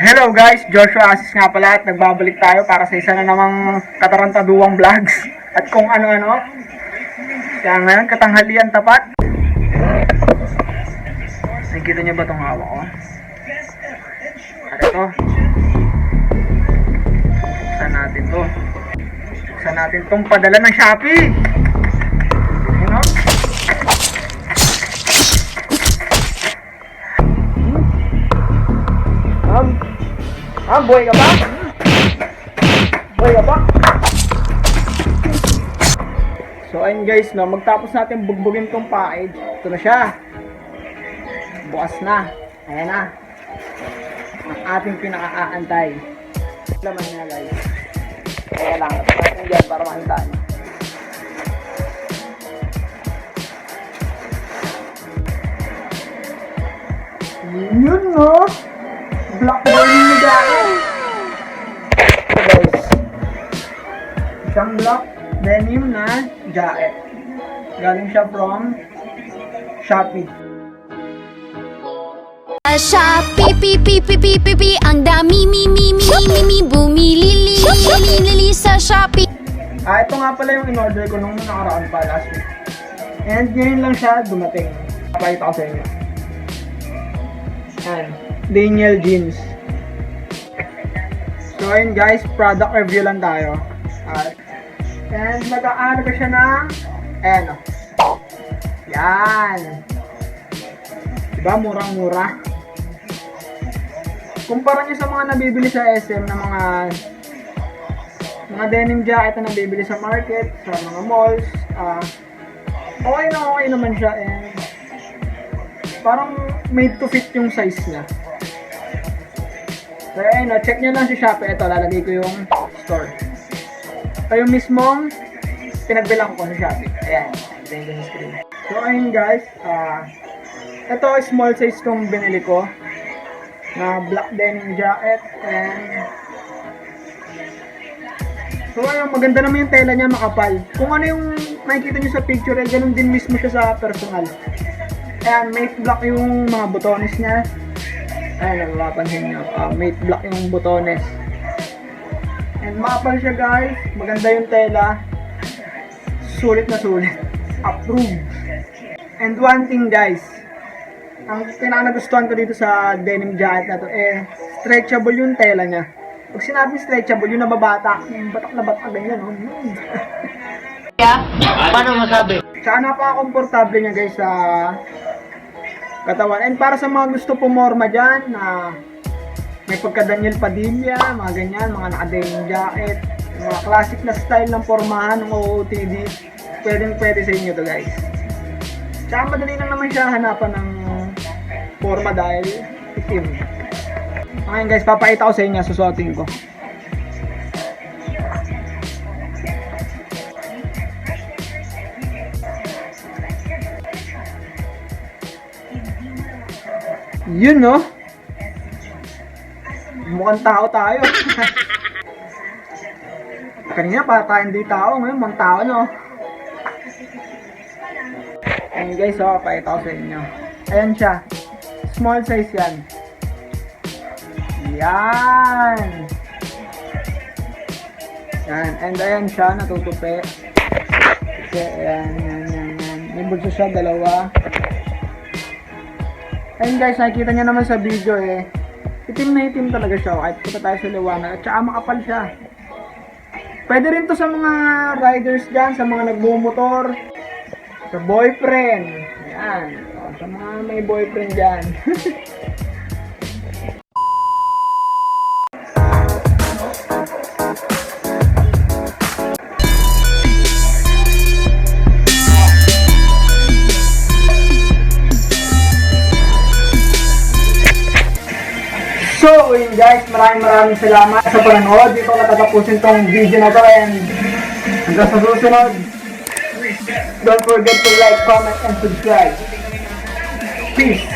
Hello guys, Joshua Asis nga pala at nagbabalik tayo para sa isa na namang katarantaduwang vlogs at kung ano-ano. Kaya ngayon, katanghalian tapat. Nakikita niyo ba itong hawak ko? At ito. Buksan natin to. Buksan natin itong padala ng Shopee. Ano? Buhay ka ba? Buhay ka ba? So ayun guys, no, magtapos natin bugbugin tong package. Ito na siya. Bukas na. Ayan na. Ang ating pinaka-aantay. Laman niya guys. Kaya lang, tapos natin dyan para makita niyo. Yun no. Black denim na jacket. Guys. Isang black denim na jacket. Galing siya from Shopee. Shopee, pi, ang dami, bumili, sa Shopee. Ito nga pala yung in-order ko nung nakaraan pa last week. And ngayon lang siya dumating. Papakita ko sa inyo. Ayan. Daniel jeans. So ayun guys, product review lang tayo. And nag-aano ko siya ng ayan o. Yan. Diba murang-mura? Kumpara nyo sa mga nabibili sa SM na mga denim jacket na nabibili sa market, sa mga malls. Okay naman siya and parang made to fit yung size niya. So ayun, check nyo lang si Shopee. Ito, lalagay ko yung store. Ito yung mismong pinagbilang ko sa Shopee. Ayan, ito yung screen. So ayun guys, ito small size tong binili ko na black denim jacket. And so ayun, maganda naman yung tela niya, makapal. Kung ano yung makikita nyo sa picture, ganun din mismo siya sa personal. Ayan, matte black yung mga butones niya. Ayan, napapansin nyo. Matte black yung butones. And makapal siya guys. Maganda yung tela. Sulit na sulit. Approved. And one thing guys, ang pinaka-nagustuhan ko dito sa denim jacket na to, stretchable yung tela niya. Pag sinabi stretchable, yung nababata, yung batak na batak, ganyan. Paano masabi? Tsaka napaka-komportable niya guys sa katawan. And para sa mga gusto pumorma dyan, na may pagka-Daniel Padilla, mga ganyan, mga naka-denim jacket, mga classic na style ng pormahan ng OOTD, pwede sa inyo to guys. Tsaka madali lang naman siya hanapan ng forma dahil itim. Okay guys, papakita ko sa inyo, susuotin ko. Yun no? Mukhang tao tayo. Kanina para tayo hindi tao, ngayon mukhang tao no? Ayun guys, pakita ko sa inyo. Ayan siya. Small size yan. Yan. Yan. And ayan siya, natutupi. Okay, ayan. May bulso siya, dalawa. Ayun guys, nakikita nyo naman sa video itim na itim talaga siya kahit punta tayo sa liwanag at saka makapal siya. Pwede rin to sa mga riders dyan, sa mga nagmumotor, sa boyfriend. Yan, sa mga may boyfriend dyan. So, yun guys, maraming salamat sa panonood. Dito natatapusin tong video na to and hanggang sa susunod, don't forget to like, comment, and subscribe. Peace!